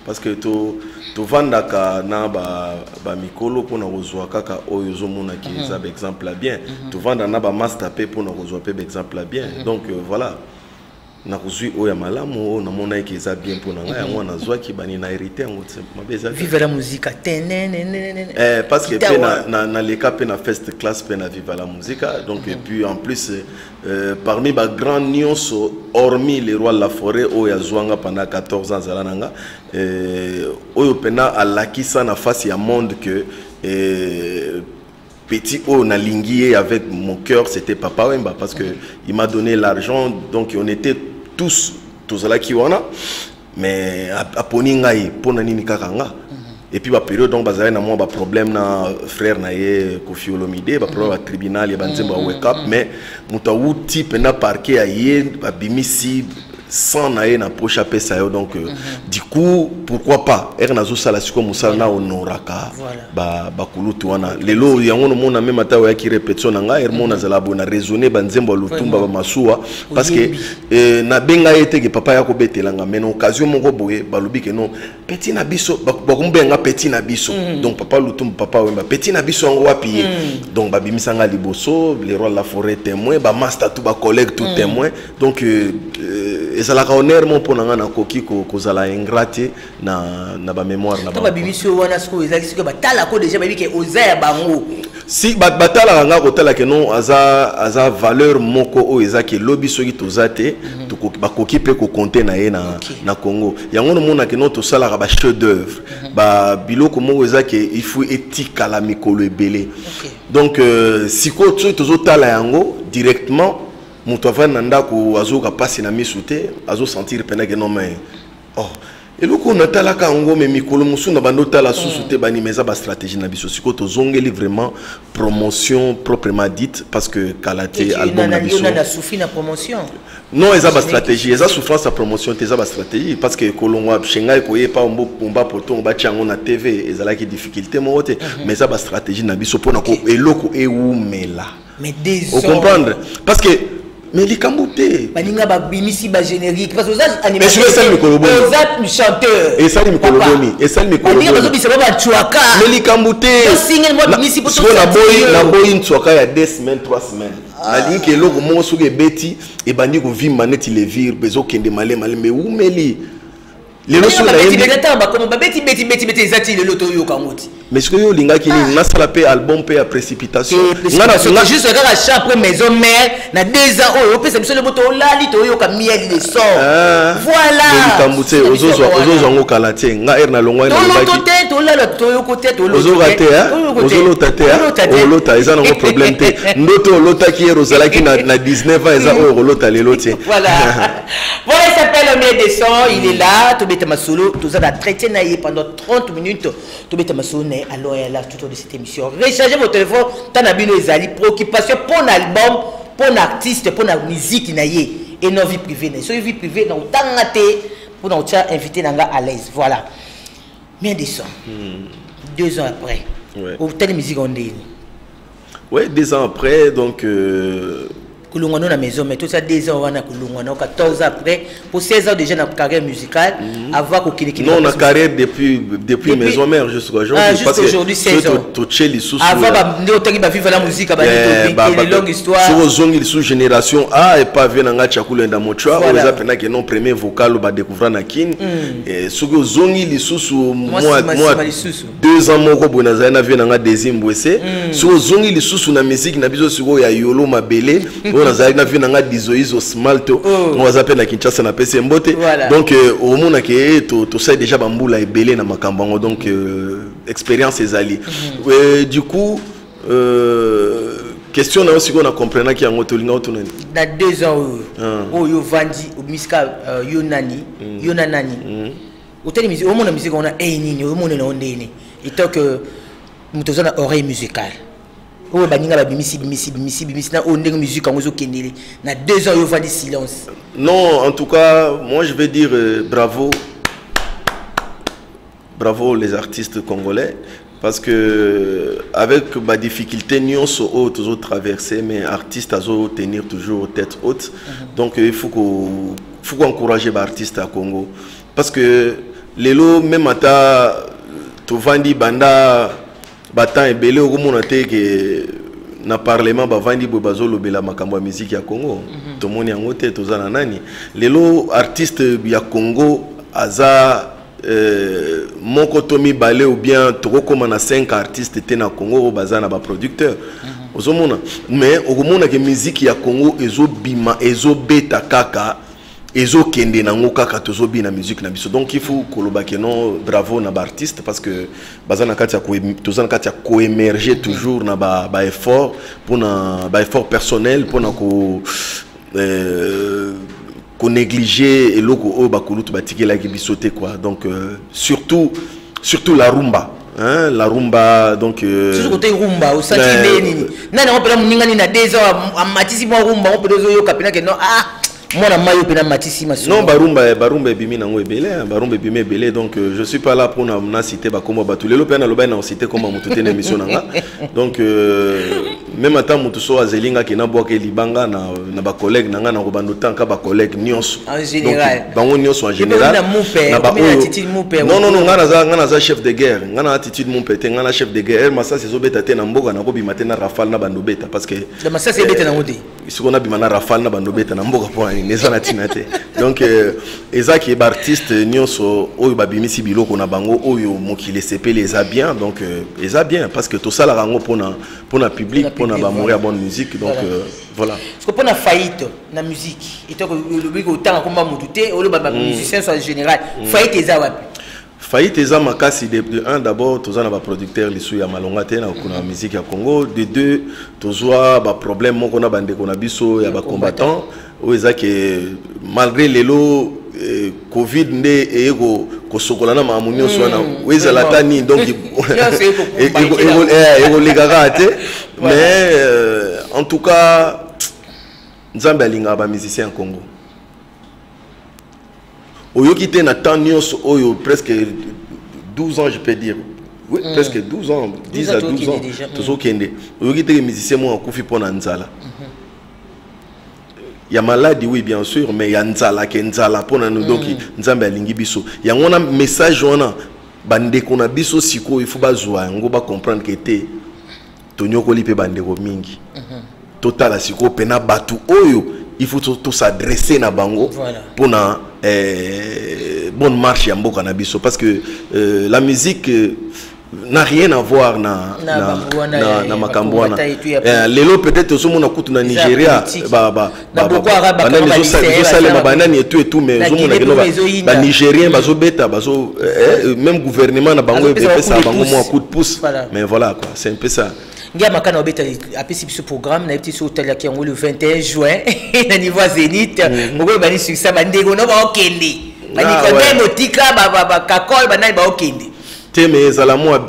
parce que tu vandaka na ba mikolo pour na rozwa kaka oyo mona ki za exemple bien tu vanda na ba master pe pour na rozwa pe exemple bien donc voilà na kozui oya malamu na mona ki za bien pour na nga yango na zwa ki bani na hérité ngo mabeza vive la musique parce que pe na les cas pe na first class pe na vive la musique donc et puis en plus parmi ba grands nions hormis les rois de la forêt oya zwanga pendant 14 ans zalananga oyo pena alakisa na face ya monde que petit o na lingié avec mon cœur c'était Papa Wemba parce que il m'a donné l'argent donc on était tous là qui wana mais a poni ngai pona nini kakanga et puis ba période donc bazali na moi ba problème na frère na ye Kofi Olomide ba problème ba tribunal ya banzemba wake up mais mutawuti pena parquet ya ye ba bimisi sans naé na poche à pesa donc du coup pourquoi pas ernazo sala siko musala na honoraka ba kulutu wana lelo yango no mona même ata ya ki répétition nga hermona zala bona raisonner banzembo lutumba ba masuwa parce que na benga ete ke papa ya ko betelanga mais occasion moko boye balobi ke non petit na biso ba kumbenga petit na biso donc papa lutumba papa wemba petit na biso ngo wapi donc ba bimisanga liboso les rois de la forêt témoin ba master tout ba collègue tout témoin donc et ça la honneur mon pour na koki ko zala ingrate na ba mémoire na ba bimisio wana sko ezali que batala ko déjà babi ke ozaya bango si batala nga ko tala ke non aza valeur moko o ezaki lobi soki tozate to ba koki pe ko compter na ye na Congo yango no mona ke non to sala ba chef d'œuvre ba biloko moko ezaki il faut éthique à la mikolo ebele donc siko to tala yango directement Moutouava nanda ko azo ka passer na misute azo sentir pena que non mais oh et le coup natala ka ngo me mikolo musu na bando tala susute bani meza ba stratégie na biso siko to zongeli vraiment promotion proprement dite parce que kalate album na biso na souffri na promotion non eza ba stratégie eza souffrance à promotion eza ba stratégie parce que kolongwa shenga ko ye pa ombo pomba poto ba tiango na TV ezala ki difficulté mo te mais eza ba stratégie na biso pona ko eloko e umela mais des on comprendre parce que mais les cambotés baninga ba bimisi ba générique parce que ça animateur mais je vais chanteur et ça mikoloboni et ça mikoloboni baninga bazo bisaba ba chuaka mais les cambotés single moi bimisi poto na boy une chuaka ya 2 semaines 3 semaines na linki eloko mo soke beti e bandi ko vimba neti les vir bezo kende malé mais umeli les loso na yembi ba comme ba beti ezati le loto yo kangoti mais ce que yo linga ki ni na sala pe album pe à précipitation ngana juste regarde chaque après maison mère na 2 ans oh pe c'est le moto lali to yo ka miel de son voilà les cambotés ozo ngo kalate nga er na longwa na ba to la to yo côté to ozo raté ozo lotate olota eza na problème te ndoto lota ki rozala ki na 19 ans eza o lota lelo te voilà voilà il s'appelle le miel de son il est là to beta masolo to za traiter na pendant 30 minutes to beta masolo alors là tout au long de cette émission rechargez votre téléphone tant abino ezali préoccupation pour l'album pour l'artiste pour la musique na ye et non vie privée na so vie privée na utangate pour na utia invité nanga à l'aise voilà bien des sons 2 ans après au telle musique on dit ouais 2 ans après donc Kulungano na maison mais tout ça 2 ans wana kulungano 14 ans après pour 16 ans déjà dans carrière musicale avoir kokini non na carrière depuis maison mère jusqu'à aujourd'hui parce que aujourd'hui 16 ans to cheli sous avant ba ndo tangi ba vivre la musique ba une longue histoire sur zongi sous génération A et pas venir nga chakula nda mochwa on les appelle que non premier vocal ba découvrir na kin et sur zongi li sous moi 2 ans moko bonaza na venir nga deuxième boissé sur zongi li sous na musique na biso siko ya yolo mabele on a na vina nga dizoizo smalto on va appeler na Kinshasa na PC mbote donc au monde que to sai déjà bambula ebele na makambango donc expérience ezali du coup question na aussi qu'on a comprendre ki yango tolinga otunani na 2 ans oh yo vandi au miska yo nani hôtel musique au monde musique on a nini au monde na ondeni et tant que mutozana oreille musicale oh baninga ba bimisi na ondeng musique en kendele na 2 ans yo va du silence non en tout cas moi je vais dire bravo les artistes congolais parce que avec ma difficulté nous sommes toujours traversés mais artistes à tenir toujours tête haute donc il faut qu'on encourager les artistes à Congo parce que lelo même ata tovandi banda batan ebele okomona te ke na parlement bavandi bo bazolobela makambo ya musique ya Congo tomoni yango te tozana nani lelo artiste ya Congo aza moko tomi balé ou bien tokokoma na 5 artistes te na Congo bazana ba producteur ozomona mais okomona ke musique ya Congo ezobima ezobeta kaka ezokende nango kaka tozobi na musique na biso donc il faut koloba ke non bravo na ba artiste parce que bazana kati ya tozana kati ya coémerger toujours na ba effort pour na ba effort personnel pour na ko qu'on négligeait et loko bakulutu batikela ki bisoté quoi donc surtout la rumba hein la rumba donc surtout côté rumba au senti nini nana on peut muninga ni na 2 ans amatisi mo rumba on peut zo yo kapina ke non Moi, mayo pena matisi maso. Non, barumba bimi nango ebele, barumba bimi ebele, donc je suis pas là pour na citer ba comme ba tous les lopena loba na citer comme mututé na émission nanga. Donc même à temps mutuso azelinga ki na boke libanga na ba collègue nanga na robando tanka ba collègue nyonso. En général. Donc bango nyonso en général. Na ba attitude mon père. Non, ngana za chef de guerre, ngana attitude mon père, ngana chef de guerre, massa c'est zobeta te na mboka na ko bimate na rafale na bandobeta parce que le massa c'est beta na ngoti. Si on a bimana rafale na bandobeta na mboka pour donc Ezaki est artiste nyonso oyo babimisi biloko na bango oyo mokile sepele les a bien donc les a bien parce que tout ça la rango pour na public pour na ba mourir bonne musique donc voilà parce que pour na faillite na musique et donc le public autant comme mututé ou le musicien soit général faillite eza wapi faillite eza makasi de un d'abord tozana ba producteur lisu ya malonga te na kuna musique ya Congo de deux tozwa ba problème moko na bande kona biso ya ba combattant o ezaki malgré lelo Covid nde ego kosokola na mamunyo swana weza la tani donc ego legara te mais en tout cas nzambe alinga ba musicien en Congo oyo kité na temps nyonso oyo presque 12 ans je peux dire oui presque 12 ans 10 à 12 ans tozo kende oyo kité musicien mo akufi pona nzala. Il y a maladie oui bien sûr mais il y a nzala ke nzala pona nous donc nzambe alingi biso ya ngona message wana bande kona biso siko il faut bazwa ngo ba comprendre que té tonyoko lipe bande ko mingi total siko pena batu oyo il faut tout s'adresser na bango pour na bonne marche ya mboka na biso parce que la musique n'a rien à voir na makambwana lelo peut-être somo na kutu na Nigeria ba banani et tout mais somo na keno ba Nigérien bazo beta bazo même gouvernement na bango et ça bango mo coup de pouce mais voilà quoi c'est un peu ça ngia makana obeta apesi ce programme na petit hôtel ya Kiango le 21 juin na niveau Zénith moko bani succès bandego no ba okende bani konde motika ba kakol banani ba okende te mais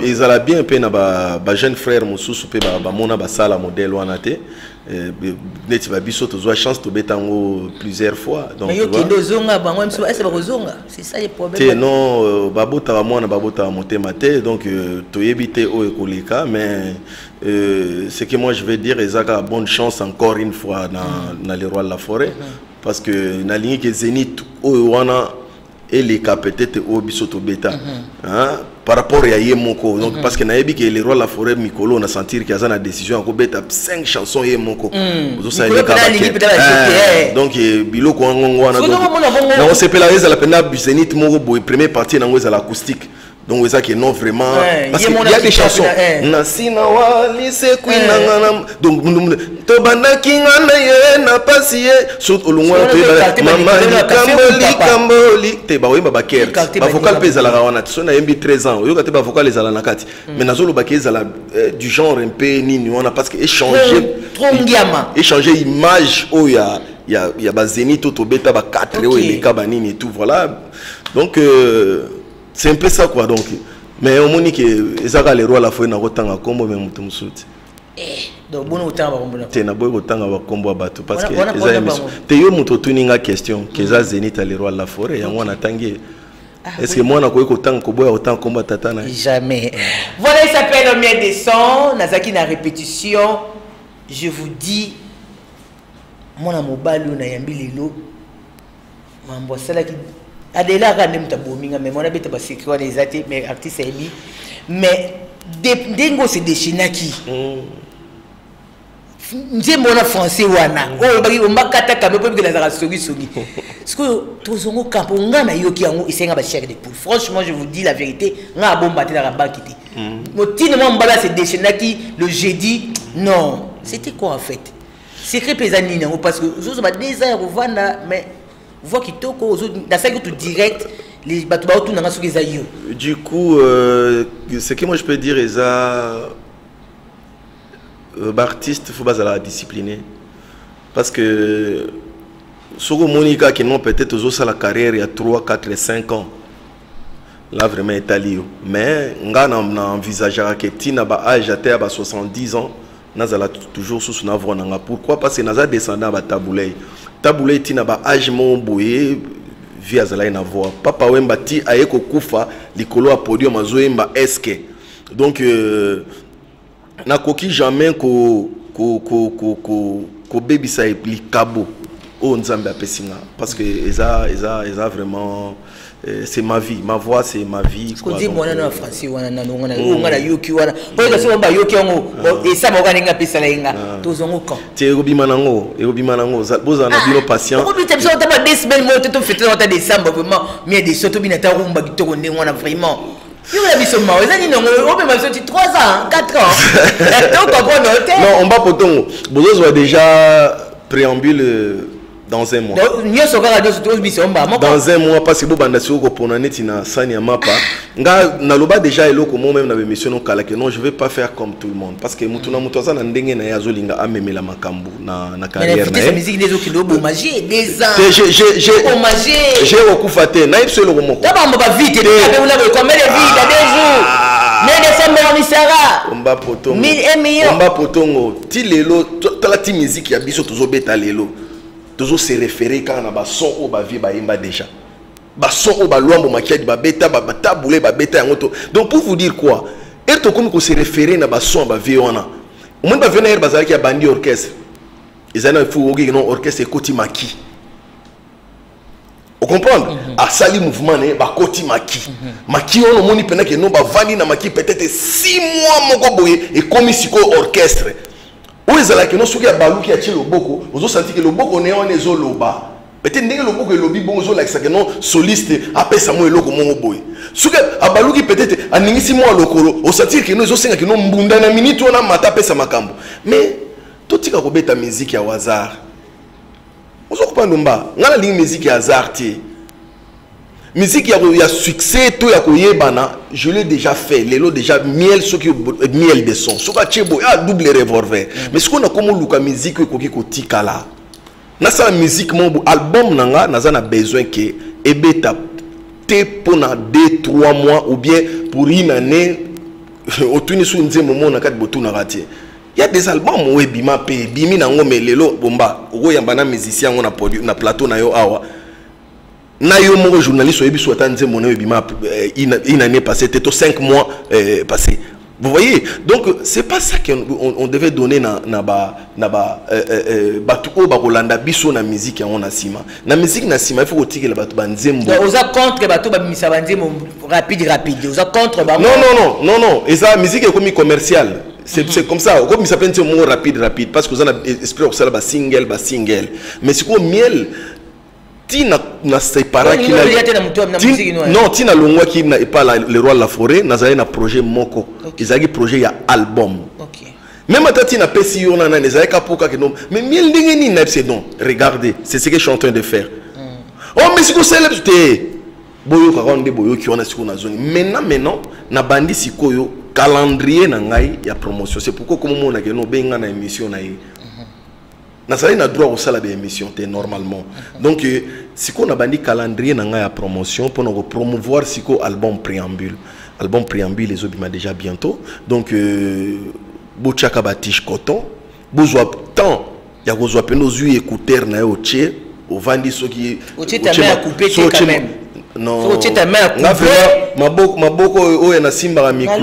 ezala bien pe na ba jeune frère mosusu pe ba mona ba sala modèle wana te neti ba biso tozwa chance to betango plusieurs fois donc mais yo kendo zonga bango mso est-ce ba kozonga c'est ça le problème te non babota mona babota motema te donc toyebi te o ekoleka mais ce que moi je vais dire ezaka bonne chance encore une fois na le roi de la forêt parce que na ligne que Zénith o wana et les cas peut-être au bisoto bêta hein par rapport à Yemoko donc parce que naebi que les rois la forêt Mikolo on a senti qu'il y a une décision en bêta 5 chansons Yemoko donc biloko ngongwana donc on s'appelle la pena Zénith moko boy première partie na ngoza l'acoustique donc ça qui non vraiment parce qu'il y a des chansons nasina wali se kwinanga donc to banda kinga na ye na pasi sur olungwa to mama kamboli te ba wemba baker ba vocal pesa la wana so na yembi 13 ans yo ka te ba vocal ezala na kati mais nazolo bakeza la du genre un peu nini wana parce que échanger image o ya ba Zénith to beta ba 4 o les ka ba nini et tout voilà donc c'est un peu ça quoi donc mais au monique ezaka les rois la foi na kotanga kombo même mutu musuti donc bon autant ba kombo te na boy kotanga ba kombo bato parce que eza émission te yo mutu tuninga question que za Zénith les rois la forêt yango na tangi est-ce que moi na koyi kotanga ko boy autant kombo tata na jamais voilà il s'appelle le miel des sons nazaki na répétition je vous dis mona mobalo na yambi lelo mambo sala ki Adela Ranem Tabominga, mais mon habit à sécurité des athées, mais artistes amis. Mais Dengo c'est des Chinaki. Nous mon français wana. Oh, on m'a kataka, mais comme que la sogi. Parce que tous on camp, on a yoki en isenga ba chair de poule. Franchement, je vous dis la vérité, on a bon battu dans la banque. Motinement mbala c'est des Chinaki le jeudi. Non, c'était quoi en fait? Secret pesanine parce que vous avez des heures vanda mais voix qui toque aux autres dans ça que direct les bateaux tout dans les aïeux. Du coup ce que moi je peux dire est ça artiste faut pas la discipliner parce que sur Monica qui non peut-être aux autres la carrière il y a 3 4 5 ans là vraiment italien mais ngana envisager que tina ba âge à 70 ans nazala toujours sous na vonanga pourquoi parce que naza descendant ba taboulay tina ba âge mon boye via zala na voix papa wemba ti ayeko kufa likolo a podium azoemba eske donc na koki jamais ko baby sa likabo o nzambe apesinga parce que eza vraiment c'est ma vie, ma voix c'est ma vie. Ce qu'on dit moi na français wana na ngana yoki wana. Pour que ça ba yoki ngo et ça mo ganinga pesa lenga. Tozongo quand. Ti robima nango, boza na bino patient. Ko bi te so ta ba 2 semaines mo te fêter dans décembre vraiment, mais des soto bina ta rumba kitoko ndenge wana vraiment. Yo la biso ma, ezani non, on peut même sorti 3 ans, 4 ans. Donc comprendre hôtel. Non, on va potongo. Bozo soit déjà préambule dans un mois. Dans un mois parce que bo banda siko pour neti na sani mapa. Nga na loba déjà eloko moi même na émission non kala que non je vais pas faire comme tout le monde parce que mutuna mutoza na ndenge na yazolinga amemela makambu na carrière na. Mais la musique des autres qui lobo magie des ans. J'ai okufa te na ipso eloko moko. Taba mba vite de la combien de vie dans 2 jours. Mais décembre on sera. Omba potongo. 1000 millions. Omba potongo. Ti lelo la ti musique ya biso tozo beta lelo. Toujours se référer quand on a bas son au bas vie bas imba déjà bas son au bas loin maquillage bas bêta bas taboulé bas bêta en auto donc pour vous dire quoi et tout comme qu'on se référer na bas son bas vie on a au moins bas venir bazar qui a bandi orchestre ils ont il faut que non orchestre côté maki vous comprenez à sali mouvement né bas côté maki maki on au moins il peut que non bas vandi na maki peut-être 6 mois mon boye et comme ici orchestre. Où est-ce que nous sommes balou qui a tiré le boko, vous avez senti que le boko n'est pas un loba. Peut-être que le boko est lobby bon, vous avez que non soliste après ça moi le logo mon boy. Ce que à balou qui peut-être à n'importe moi le colo, vous senti que nous avons que nous mbunda na minute on a mata après ça makambo. Mais tout ce qui a robé ta musique au hasard. Vous comprenez pas? On a la ligne musique à hasard. Musique il y a succès tout ya koyebana je l'ai déjà fait les lots déjà miel ce qui miel de son ce que tu as double revolver mais ce qu'on a comme luka musique ko tika là na sa musique mon album nanga na besoin que ebeta te pona 2-3 mois ou bien pour une année autour sur nzembo mon na kat botu na raté il y a des albums où bima pe bimi nango mais lelo bomba o yamba na musicien on a produit na plateau na yo awa na yo mon journaliste oyebi soit nze mon ebima une année passée peut-être 5 mois passé vous voyez donc c'est pas ça qu'on devait donner na batu o ba kolanda biso na musique ya on asima na musique na sima il faut que la batu banzembo donc aux contre batu ba misa banzembo rapide aux contre ba non et ça musique est comme commercial c'est comme ça comme ça s'appelle mot rapide parce que vous avez esprit pour ça ba single mais c'est quoi miel tina na séparé qui non tina longwa qui n'a pas le roi de la forêt nazali na projet moko ezaki projet ya album même à tina pesi on a nezali kapoka que non mais miel ndenge ni na c'est non regardez c'est ce que je suis en train de faire oh mais c'est que célèbre boyo ka ronde boyo qui on a sur na zone maintenant na bandi sikoyo calendrier na ngai ya promotion c'est pourquoi comme on a que non benga na émission na Nasali na droit au salaire de émission normalement. Donc si on a bandi calendrier na ya promotion pour nous promouvoir si ko album préambule les obima déjà bientôt. Donc bochaka batiche coton, bozwa temps ya kozwa peno zui écouteur na yo tché au vandi soki oché ta main à couper quand même. Non. Oché ta main à couper. Maboko oyo na simba la micro.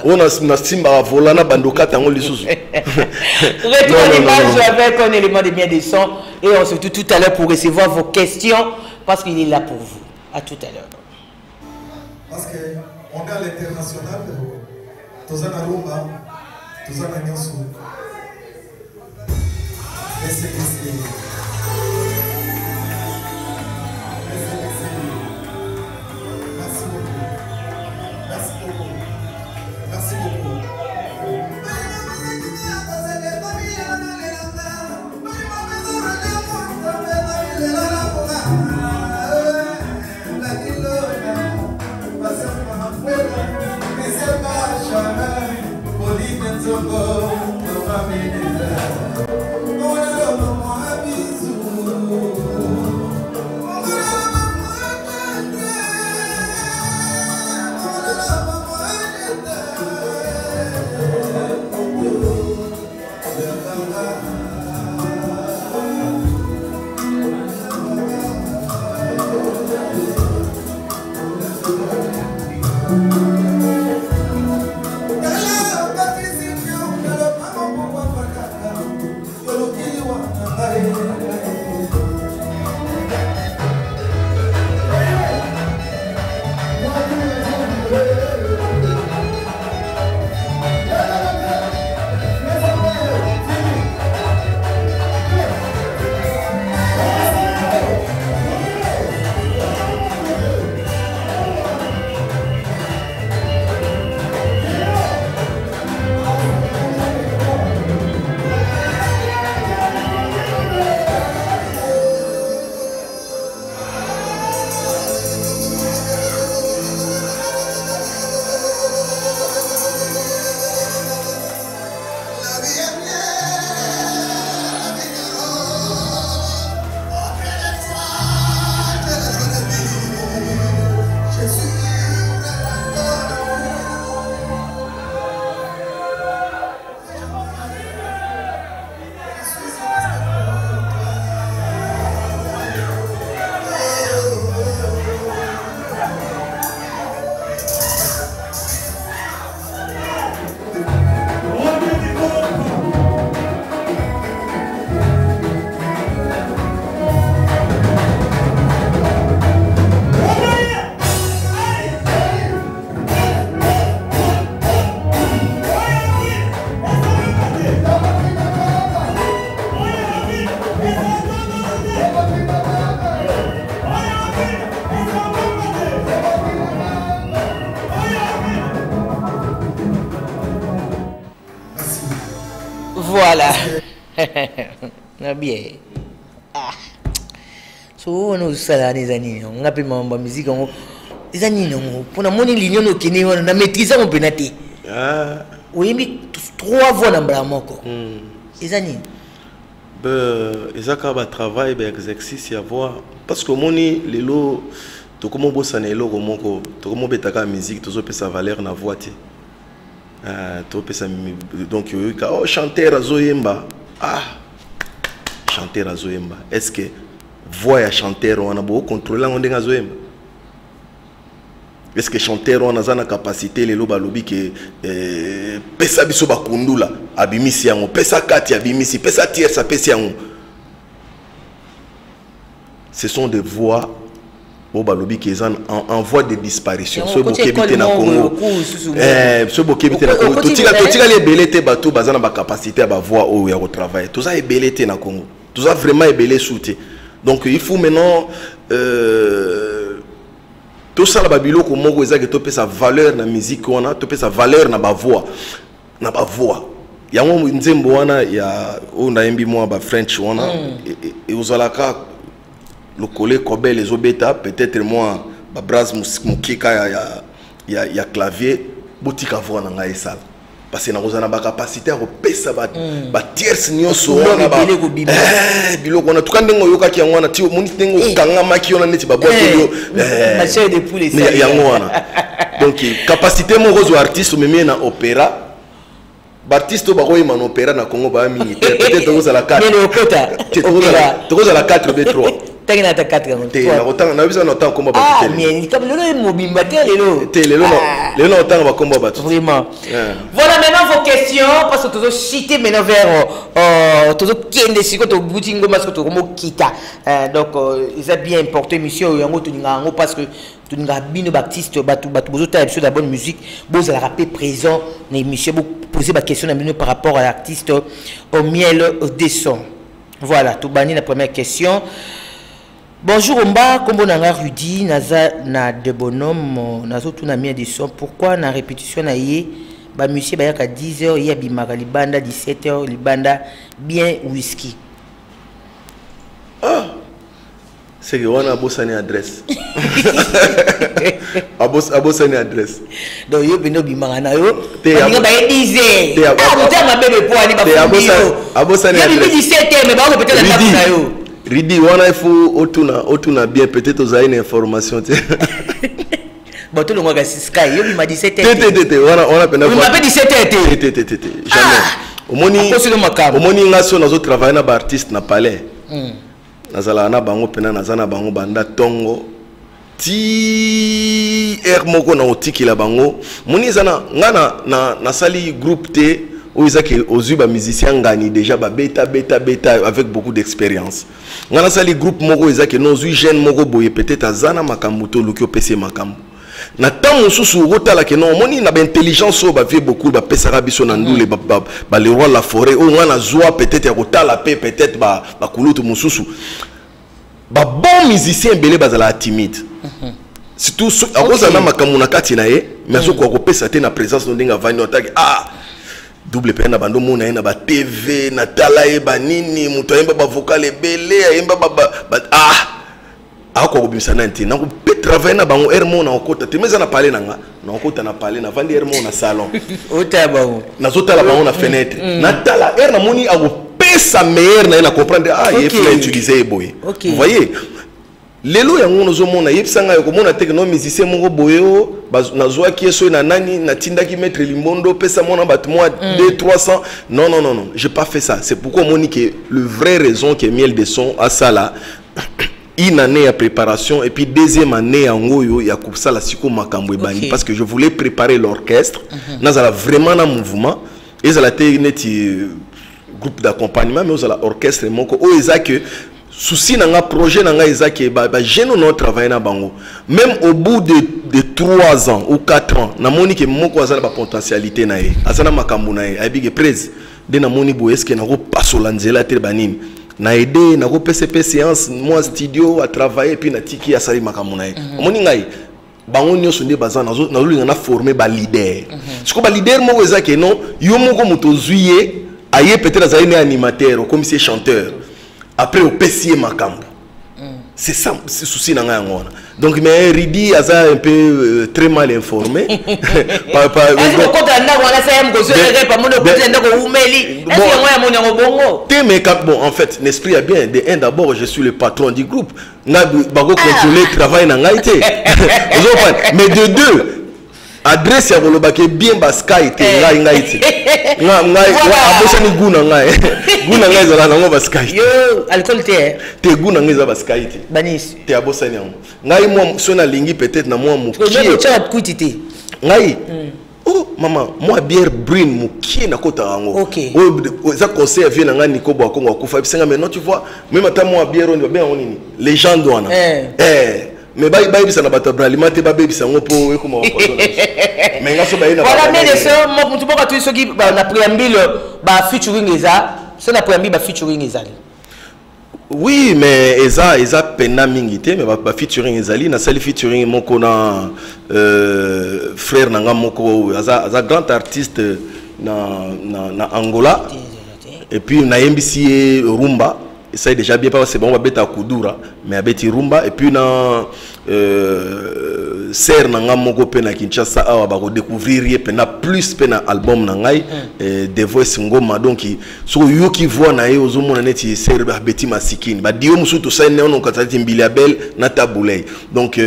On a na simba volana bandoka tango lisusu. Retour l'image avec un élément de bien des sons et on se retrouve tout à l'heure pour recevoir vos questions parce qu'il est là pour vous. À tout à l'heure. Parce qu'on est à l'international, tous en Arumba, tous en Agnosu. Merci beaucoup. Merci beaucoup. Voilà. Bien. Ah. So on sala les années. On appelle ma musique on les années non. Pour na moni ligne no kini on na maîtriser mon penalty. Ah. Oui mais 3 voix dans bramoko. Les années. Ezaka ba travail ba exercice ya voix parce que moni lelo to komo bosana elo komoko to komo betaka musique to zo pesa valeur na voix ti. Donc, oh, chanteur Azoyemba. Ah, chanteur Azoyemba. Est-ce que voix à chanteur on a beau contrôler on denga Azoyemba? Est-ce que chanteur on a la capacité les loba lobi que pesa biso ba kundula abimisi yango pesa kati abimisi pesa tiers sa pesa yango? Ce sont des voix balobi qui est en voie de disparition. Ce qui est na Congo. Ce qui est na Congo. Tout les belletés bateau bazana ba capacité à voir où il y a au travail. Tout ça est belleté na Congo. Tout ça vraiment est belé soutien. Donc il faut maintenant tout ça la babilo ko mongo ezaki to pesa valeur na musique on a to pesa valeur na ba voix. Na ba voix. Ya ngo nzembo wana ya on a imbi moi ba French wana et ozalaka le collègue Kobe les obeta peut-être moi babraz mukika ya clavier botika voix na ngai sala parce que na kozana ba capacité à repesa ba tiers nyonso wana ba biloko na tukandengo yoka ki ngwana ti moni tengo kanga maki ona neti ba boîte yo ma chair de poulet ya ngwana donc capacité mo rozo artiste même na opéra Baptiste Baroy man opéra na Congo ba mingi peut-être vous à la 4 mais le quota vous à la 4 B3 T'as une attaque 4 ans. Na bisa na temps combat ba. Ah, mais comme le mobimba lelo. Lelo temps ba combat ba. Vraiment. Voilà maintenant vos questions parce que toujours citer maintenant vers toujours kende siko to butingo parce que to mo kita. Donc ils a bien importé mission yango to ngo parce que tu n'as bino baptiste batu bozo ta épisode de bonne musique bozo la rapper présent na émission vous poser ma question par rapport à l'artiste au miel des sons. Voilà, tout bani la première question. Bonjour Omba, comme on a Rudy, naza na de bonhomme, nazo tout na miel des sons. Pourquoi na répétition na yé ba monsieur ba yaka 10h ya bimaka libanda 17h libanda bien whisky. Ah. C'est que on a bossé une adresse. A bossé une adresse. Donc yo bino bimaka na yo. Ba ba 10h. Ah, vous avez ma bébé pour aller ba fumbi yo. A bossé une adresse. Il 17h mais ba on peut-être la na yo. Ridi, on faut otuna bien peut-être aux une information. Bon tout le monde a 6K, yo m'a 17h. On a peine. On m'a 17h. Jamais. Au moni nation nazo travailler na ba artiste na palais. Nazala na bango pena nazana bango banda tongo ti moko na otiki la bango moni zana ngana na sali groupe T où ils ont ozuba musicien ngani déjà ba beta avec beaucoup d'expérience ngana sali groupe moko ils ont nozu jeune moko boye peut-être azana makambuto lukio pese makambu na temps susu rotala ke non moni na ba intelligence so ba vie beaucoup ba pesara biso na ndule ba le roi la forêt ou ngana zoa peut-être ya rotala pe peut-être ba kulutu mususu ba bon musicien belé bazala timide surtout à cause na makambu na kati na ye mais so ko pesa te na présence ndinga vani otaki ah double peine na bando mona na ba TV na tala e ba nini muto yemba ba vocal belé yemba ba ah ako bimisa nanti na ko pe travailler na bango hermo na okota te meza na parler nanga na okota na parler na vandi hermo na salon ota bango na zotala bango na fenêtre na tala her na moni ako pesa meilleur na comprendre ah il faut utiliser boy vous voyez lelo yango nozo mona yebsanga yo komona te que no musicien moko boyo na zoa ki eso na nani na tindaki mettre limbondo pesa mona bat moi 200-300 non j'ai pas fait ça c'est pourquoi moni que le vrai raison que miel de son à ça là une année à préparation et puis deuxième année en goyo ya kupsa la siko makambo e bandi parce que je voulais préparer l'orchestre nazala vraiment na mouvement et ça la neti groupe d'accompagnement mais ça la orchestre moko o ezake souci na nga projet na nga ezake ba jeune no travailler na bango même au bout de 3 ans ou 4 ans na moni ke moko azala ba potentialité na ye azana makambo na ye abige presse de na moni bo eske na ko pasola nzela te banini na aidé na ko PCP séance moi studio à travailler puis na tiki ya sali makambo na ye moni ngai bango nyoso nde bazana na lulinga na former ba leader siko ba leader moko ezake non yo moko moto zuye aye peut-être azali ne animateur comme si chanteur après au PCA makambo c'est ça c'est souci na nga ngona donc mais Ridi aza un peu très mal informé est-ce que quand on a wala ça mko zere pa mono peut ndako umeli est-ce que moi ya monyango bongo te mais bon en fait l'esprit est bien de un d'abord je suis le patron du groupe na bago contrôler travail na ngai te mais de deux adresse ya bolobake bien baskai te ngai te ngai abosa ni guna ngai zala nango baskai yo alcool te guna ngai za baskai te banis te abosa ni yango ngai mo sona lingi peut-être na mo mukie ngai oh maman moi bière brune mukie na kota yango oh ça conseil vient nanga niko bo kongo akufa bisenga mais non tu vois même ata moi bière on bien on nini légende wana mais bayi bisa na bato alimenter baby bisa ngopo ekoma mais ngaso bayi na voilà mais de ça mo mutu boka tu soki na préambule ba featuring eza so na préambule ba featuring ezali oui mais eza pena mingi te mais ba featuring ezali na sali featuring moko na frère nanga moko aza grand artiste na Angola et puis na MBC Rumba ça est déjà bien parce que c'est bon on va mettre à Kudura mais avec rumba et puis na ser nanga moko pe na Kinshasa awa ba ko découvrir ye pena plus pena album na ngai The Voice ngoma donc so yo ki voit na ye ozomona neti ser ba beti masikini ba dio musu to sa ne on katati mbiliabel na tabulei donc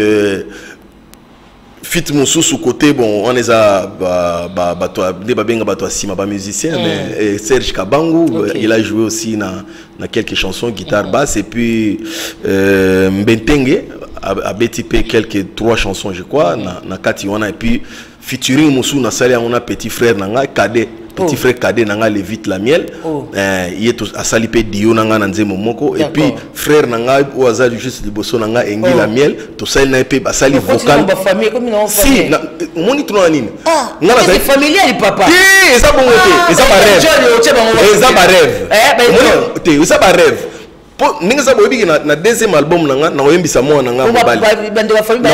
fit mosusu côté bon on les a des babenga bato sima ba musicien mais Serge Kabangu il a joué aussi na quelques chansons guitare basse et puis Mbentenge a BTP quelques 3 chansons je crois na kati wana et puis featuring mosu na sali on a petit frère nanga cadet petit frère cadet nanga Lévite la miel il est à salipe dio nanga nzemo moko et puis frère nanga au hasard juste liboso nanga engi la miel to sali na pe ba sali vocal si moni tuna nini ngala c'est familial papa et ça bon été et ça ba rêve et ça ba rêve pour ninga sa boyebi na deuxième album nanga na oyembisa mwana nanga mobali bande wa famille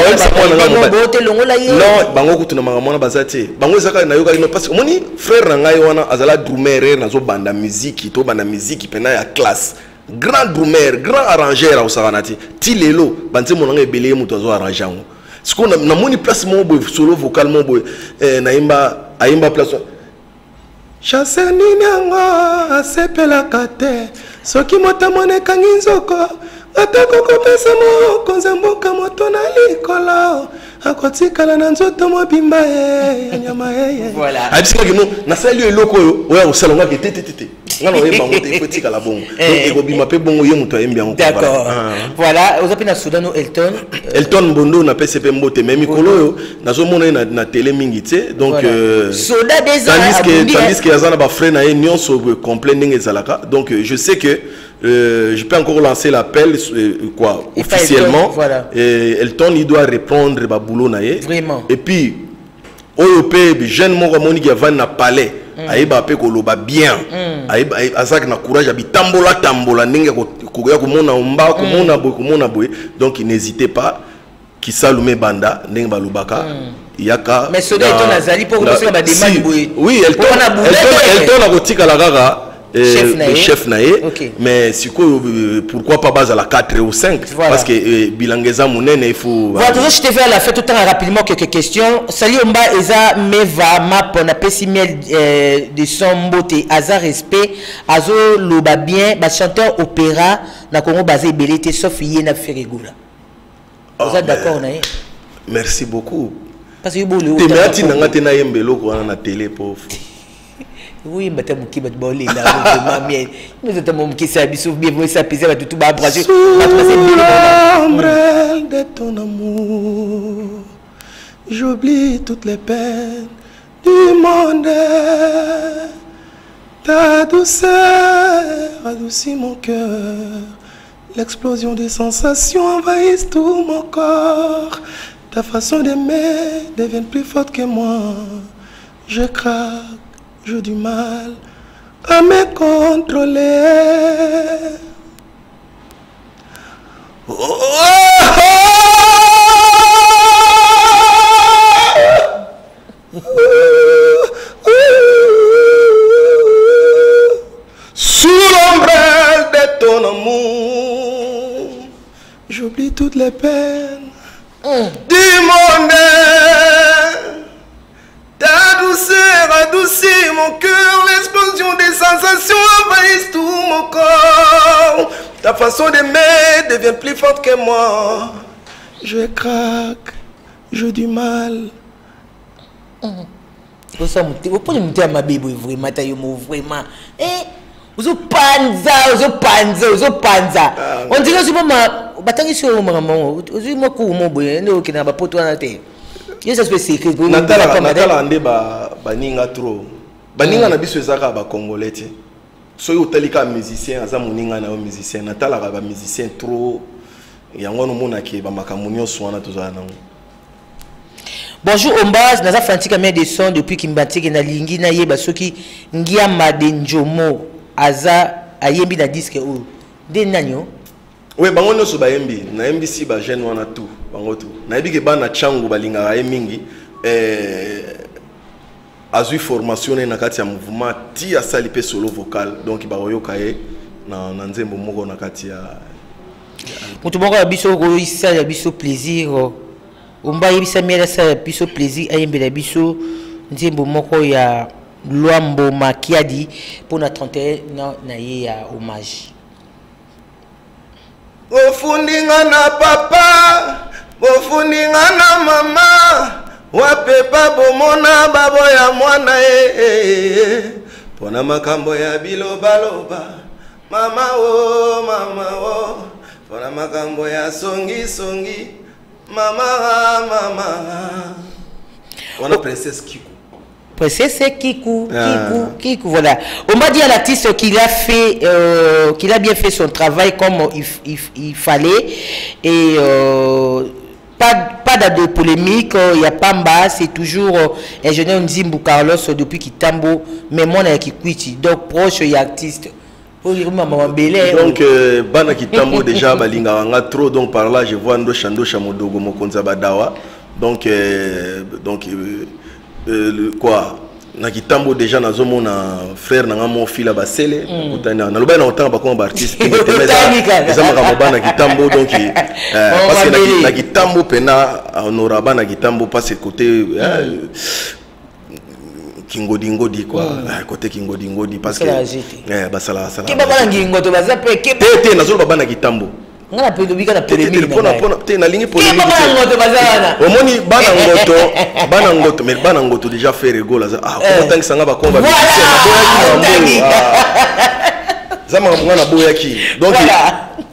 non bango kutuna manga mwana bazati bango zaka na yoka ino parce que moni frère nanga wana azala drummer na zo banda musique to banda musique pena ya classe grand drummer grand arrangeur au saranati ti lelo banze monanga ebele muto azo arranger ngo siko na moni place mo boy solo vocal mo boy na imba place chasse ninanga asepelaka te soki moto amonekanga nzoko atako kopesa moko nzamboka moto na likolo akotikala na nzoto mobimba ya nyama voilà abisikaki no nasali eloko oyo oya kosalongaki te ngana oyemba ngo te efotikala bongo donc ekobima mpe bongo ye moto ayembi yango d'accord voilà ozapi na Soudano Elton Mbondo na pese mpe mbote mais mikolo oyo nazomona na télé mingi te donc soda tandis que yaza na bafrère na ye nyonso complet ndenge ezalaka donc je sais que je peux encore lancer l'appel quoi officiellement voilà. Elton il doit répondre ba boulot na ye vraiment et puis OEP jeune moko moni ki va na palais aiba pe ko loba bien aiba azak na courage abi tambola ndenge ko ya ko mona mba ko mona boy donc n'hésitez pas qui salume banda ndenge ba lobaka yaka mais soda Elton azali pour ko ba demande boy oui Elton na kotika la gaga chef naé mais pourquoi pas base à la 4 ou 5 voilà. Parce que bilangeza monene il faut voilà je te fais la fête tout le temps rapidement quelques questions sali omba eza meva map on appelle si miel de son beauté hasard respect azo loba bien ba chanteur opéra na Congo basé belité sauf yena Ferregoula vous êtes d'accord na merci beaucoup parce que bolo te mati nanga te na yembelo ko na télé pauvre oui, mais tu as dit que tu as dit que tu as dit que tu as dit ombrelle de ton amour, j'oublie toutes les peines du monde. Ta douceur adoucit mon cœur. L'explosion des sensations envahit tout mon corps. Ta façon d'aimer devient plus forte que moi. Je craque. J'ai du mal à me contrôler. Sous l'ombrelle de ton amour, j'oublie toutes les peines du monde. Ta douceur adoucit mon cœur, l'explosion des sensations envahit tout mon corps. Ta façon d'aimer devient plus forte que moi. Je craque, j'ai du mal. Vous pouvez me dire ma bible vraiment, vraiment. Vous panza. On dirait que c'est batangi sur maman. Vous moi comment boye, ne okina ba poto na te. Yes, c'est secret. Natala ande baninga trop. Baninga na biso ezaka ba congolais ti. Soki otalika musicien aza moninga na musicien natala ba musicien trop. Yango no mona ke ba makambo nyonso wana tozala nango. Bonjour Ombaz, naza Frantika Mère de son depuis Kimbatike na lingi na yeba soki ngia madenjomo aza ayembi na disque o. De nanyo? Oui, bango nyonso ba yembi, na yembi si ba jeune wana tout, bango tout. Na yebi ke bana changu balinga ay mingi azui formation na kati ya mouvement ti asali pe solo vocal donc ba yoka ye na nzembo moko na kati ya mutu moko ya biso ko isa ya biso plaisir omba yebisa mela sa biso plaisir ayembela biso nzembo moko ya Luambo Makiadi pour na 31 na ye ya hommage. Ofundinga na papa, ofundinga na mama, wape babomona baboya mwana pona makambo ya bilobaloba mama o pona makambo ya songi mama on a princesse Kikou. Princesse Kikou, voilà. On m'a dit à l'artiste qu'il a fait, qu'il a bien fait son travail comme il fallait. Et pas de polémique, il n'y a pas bas, c'est toujours ingénieur Nzimbu Carlos depuis Kitambo, mais moi, on Kikwiti, donc proche et artiste. Donc, Bana Kitambo déjà, balinga trop, donc par là, je vois Ndo Shamodogo Mokonza Badawa. Donc, quoi na Kitambo déjà na zomo na frère na mon fils ba sele kutana na loba na autant ba comme artiste qui était mais ça m'a ba na Kitambo donc parce que na Kitambo pena honorable na Kitambo parce que côté Kingodingodi quoi côté Kingodingodi parce que basala sala ki ba bana ngingoto baza pe ke te na zo ba na Kitambo ngana pe dobika na polémique te na ligne polémique ngoto bazana omoni bana ngoto mais bana ngoto déjà fait rigolo ah comment tant que sanga ba komba zama ngana boyaki donc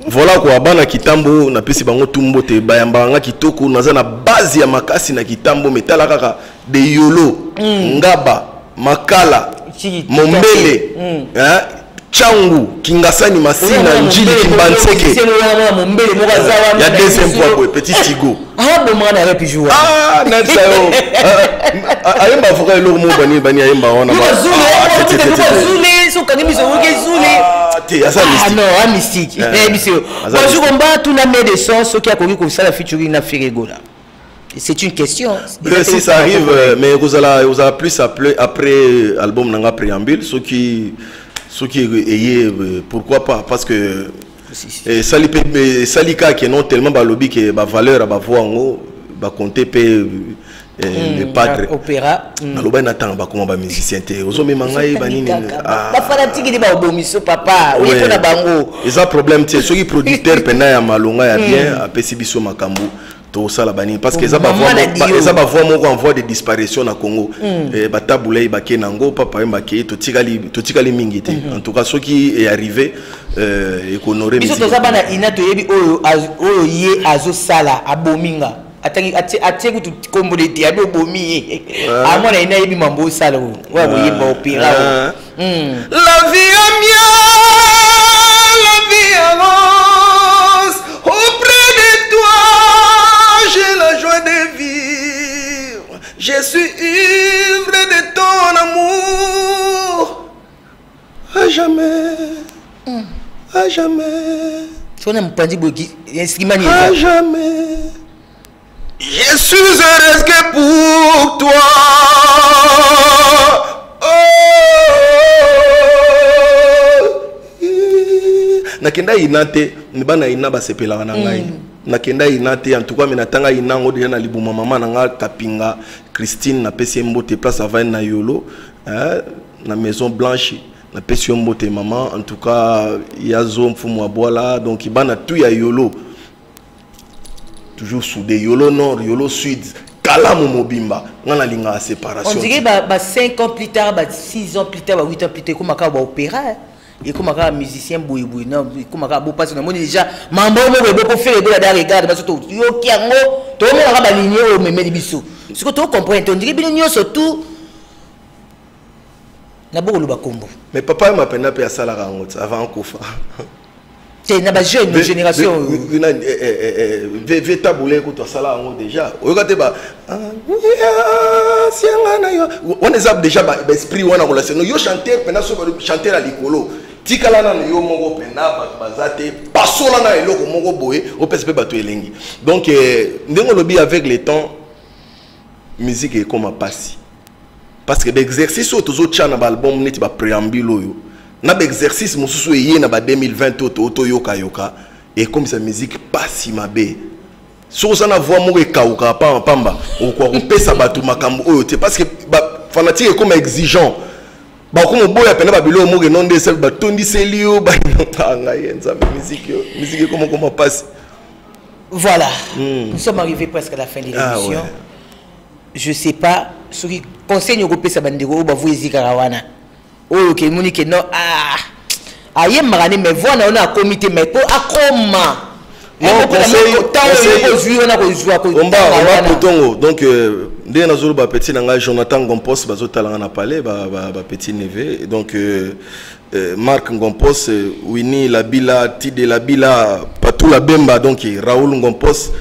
voilà quoi bana Kitambo na pesi bango tumbo te bayamba nga kitoko naza na base ya makasi na Kitambo metala kaka de yolo ngaba makala mombele Changu, Kingasani Masina, Njili Kimbanseke. Il y a deuxième fois, petit Tigo. Ah, bon, on a pu jouer. Ah, n'est-ce pas? Ayemba frère l'ormo bani bani ayemba on a. Ah non, mystique. Bonjour, on va tout la mettre des sons, ceux qui a connu comme ça la featuring na Ferregola. C'est une question. Si ça arrive, mais vous allez plus après album Nanga Préambule, ceux qui pourquoi pas parce que salika qui non tellement lobby que valeur à voix en haut compter le padre opéra naloba natanga bakoma ba musicien te ozomi mangai banini ba fanatique ba obomiso papa oui pona bango eza problème te ceux qui producteur pena ya malonga ya bien apesi biso makambo to sala bani parce que ça va voir moko en voie de disparition na Congo batabulei bakenango papa mbake to tikali mingi te en tout cas ce qui est arrivé honorer biso to zabana ina to yebi oyo ye azo sala abominga atangi atie kutu komboleti ado bomi amona ina yebi mambo sala wa boyeba opéra la vie est mieux la vie avance auprès de toi j'ai la joie de vivre je suis ivre de ton amour à jamais à jamais sona mpandi boki instrument à jamais je suis heureuse que pour toi. Nakenda inate nibana inaba sepela na ngai. Nakenda inate en tout cas minatanga inango déjà na libuma mama na nga kapinga Christine na pesi mbote place avant na yolo na maison blanche na pesi mbote maman en tout cas yazo mfumu abola donc ibana tout ya yolo. Toujours soudé yolo nord yolo sud kalamu mobimba ngana linga séparation on dirait 5 ans plus tard 6 ans plus tard 8 ans plus tard comme ka opéra et comme ka musicien boui non comme ka bo parce que on déjà mambo mo bo faire de la regarde parce que yo kiango to mo ka ba ligne o memeli biso ce que tu comprends on dirait bien surtout na bo luba kombo mais papa m'appelle pe asala rango avant kofa. C'est une jeune génération. Ve taboulé que toi ça là déjà. Regardez ba. On est déjà esprit on a relation. Yo chanter pena so chanter à l'écolo. Tikala na yo mongo pena bazate pasola na eloko mongo boye o PSP bato elengi. Donc ndengo lobby avec le temps musique est comme passi. Parce que l'exercice autour chana ba album net ba préambule yo. Na exercice mususu yé na ba 2020 to yoka yoka et comme sa musique pas si mabe so ça na voix mo ekauka pa pamba o ko pesa batu makambo oyo te parce que ba fanatique comme exigeant ba ko mo boya pena ba bilo mo ke non de self ba tondi selio ba nga yenza musique comment passe voilà nous sommes arrivés presque à la fin de l'émission je sais pas ce qui conseille au pesa bandego ba vous ezikarawana oh ke moni ke non aye marane mais voilà on a comité mais pour akoma non conseil donc dès nazolo ba petit nanga Jonathan Gompos bazotala na palais ba petit neveu donc Marc Ngompos, Winnie Labila, Tide Labila, Patou Labemba, donc Raoul Ngompos,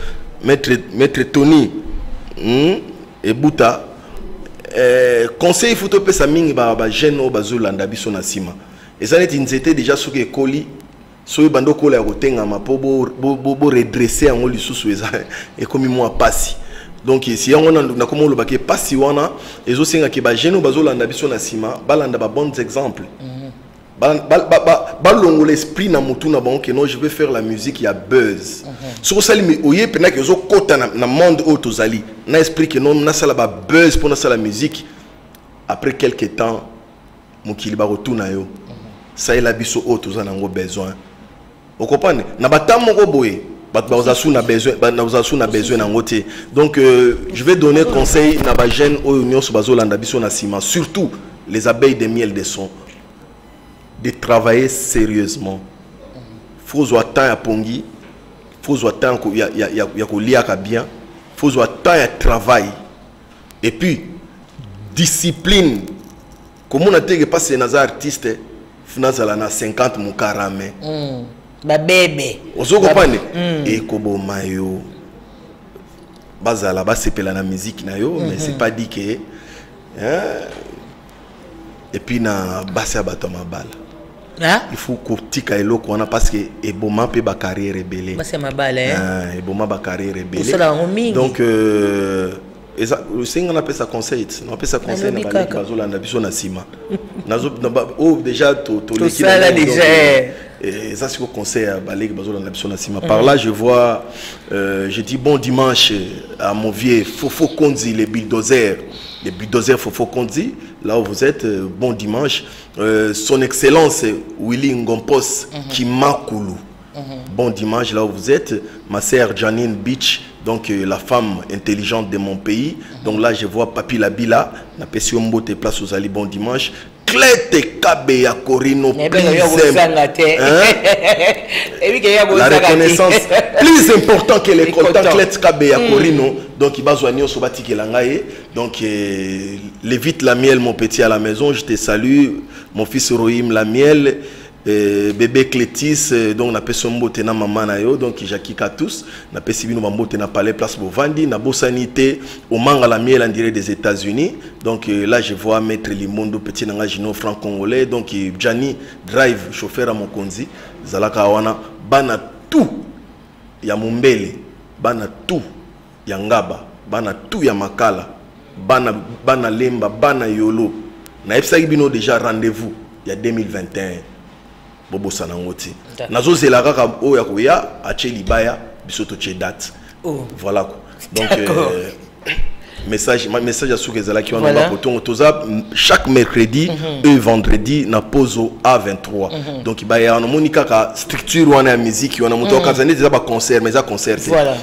Maître Tony et Bouta. Conseil photo pesa mingi ba jeune o bazolanda biso na sima. Et ça net inzete déjà sur que colis so bando kola ya kotenga ma po bo redresser en lisusu eza et comme moi passi. Donc si on a comment le baké passi wana ezo senga ke ba jeune o bazolanda biso na sima balanda ba bons exemples. Balongo l'esprit na mutu na banque non je vais faire la musique il y a buzz sur ça mais oye pena que zo kota na monde autozali na esprit que non na sala ba buzz pour na sala musique après quelques temps mokili ba retourna yo ça est la biso autozana ngo besoin vous comprenez na batamo ko boye bat bazasu na besoin na bazasu na besoin na ngote donc je vais donner conseil na ba jeune o union so bazolanda biso na sima surtout les abeilles de miel de son de travailler sérieusement. Faut avoir temps à pongi, faut avoir temps à liaka bien, faut avoir temps à travail. Et puis discipline. Comme on a dit que passer dans artiste, finalement na 50 mon carame. Ba bébé. Vous comprenez? Et kobo mayo. Bazala ba sepela na musique na yo, mais c'est pas dit que et puis na basa batoma bala. Il faut que tu aies l'eau parce que Eboma peut ba carrière rebelle. C'est ma balle. Eboma ba carrière rebelle. Donc le on appelle ça conseil. On appelle ça conseil na ba bazola na biso na sima. Nazo déjà to l'équipe là déjà. Et ça c'est le conseil à Balek bazola na biso na sima. Par là je vois je dis bon dimanche à mon vieux Fofo Konzi les bulldozers. Les bulldozers Fofo Konzi, là où vous êtes, bon dimanche. Son Excellence Willy Ngompos Kimakulu, bon dimanche là où vous êtes. Ma sœur Janine Beach, donc la femme intelligente de mon pays. Donc là je vois Papi Labila, na Pession Mbote place aux Ali, bon dimanche. Clete Kabe ya Corino, la reconnaissance plus important que l'école Clete Kabe ya Corino. Donc il va soigner au sobati kelangaye. Donc Lévite la miel mon petit à la maison, je te salue. Mon fils Rohim la miel, bébé Clétis, donc na peso mbote na maman na yo, donc Jackie Katous, na pesi bino mbote na palais place Bovandi, na Bosanité au manga la miel en direct des États-Unis. Donc là je vois Maître Limondo petit nanga Gino franc-congolais, donc Gianni Drive chauffeur à Mokonzi, Zalaka wana bana tout ya Mumbele, bana tout ya Ngaba, bana tout ya Makala, bana Lemba, bana Yolo. Na epsaki bino déjà rendez-vous il y a 2021 bobo sanangoti nazo zela kaka o ya koya ache libaya bisoto che date voilà quoi. Donc message à Soukezala qui va nous toza chaque mercredi et vendredi na pozo A23. Donc il y a une structure ou une musique qui on a monté occasionné déjà ba concert mais ça concert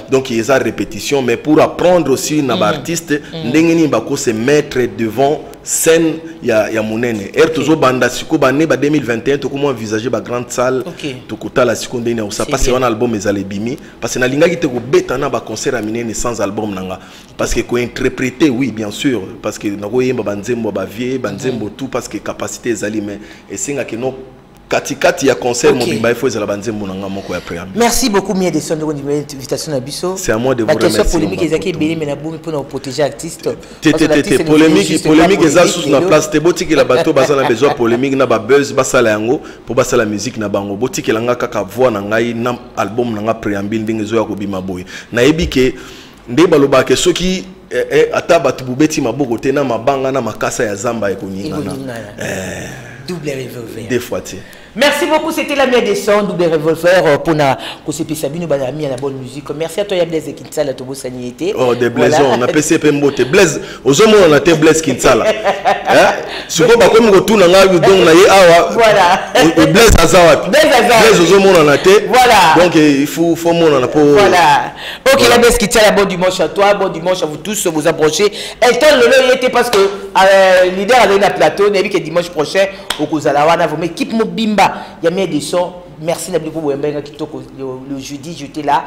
donc il y a répétition mais pour apprendre aussi na artiste ndengeni ba ko se mettre devant scène ya monene tozo banda siko ba ne ba 2021 to comment envisager ba grande salle to kota la siko ndeni ça parce un album ezale bimi parce que na linga ki te ko beta na ba concert à minene sans album nanga parce que ko interpréter oui bien sûr parce que na ko yemba banzembo ba vie banzembo tout parce que capacité ezali mais et singa que no katikati ya concert mobimba il faut ezala banzembo nanga moko ya préambule. Merci beaucoup mie de son de invitation à biso. C'est à moi de vous remercier. La question polémique ezaki beli mais na boumi pour protéger artiste. Polémique eza sous na place te botiki la bateau bazana besoin polémique na ba buzz basala yango pour basala musique na bango botiki langa kaka voix na ngai na album nanga préambule ndenge zo ya kobima boye. Na yebike nde baloba ke soki ata batu bubeti maboko te na mabanga na makasa ya zamba ekoninga na double revolver. Des fois. Merci beaucoup, c'était la meilleure des sons, double revolver pour na Kosepé Sabine Banami à la bonne musique. Merci à toi, Blaise Kinsala, Tobo Saniété. Oh, des Blaise, on a PCP Mbote. Blaise, aux hommes, on a été Blaise Kinsala. Si vous avez comme retour dans la rue, donc on a eu voilà. Blaise Azawat. Blaise aux hommes, on a été. Voilà. Donc il faut mon on a pour. Voilà. Ok, la Blaise Kinsala, bon dimanche à toi, bon dimanche à vous tous, vous approchez. Et tant le était parce que leader avait un plateau, on a vu que dimanche prochain, au Kozalawana, vous m'équipe Mobimba. Il y a mis des sons. Merci Nablico Wembenga qui le jeudi, j'étais là.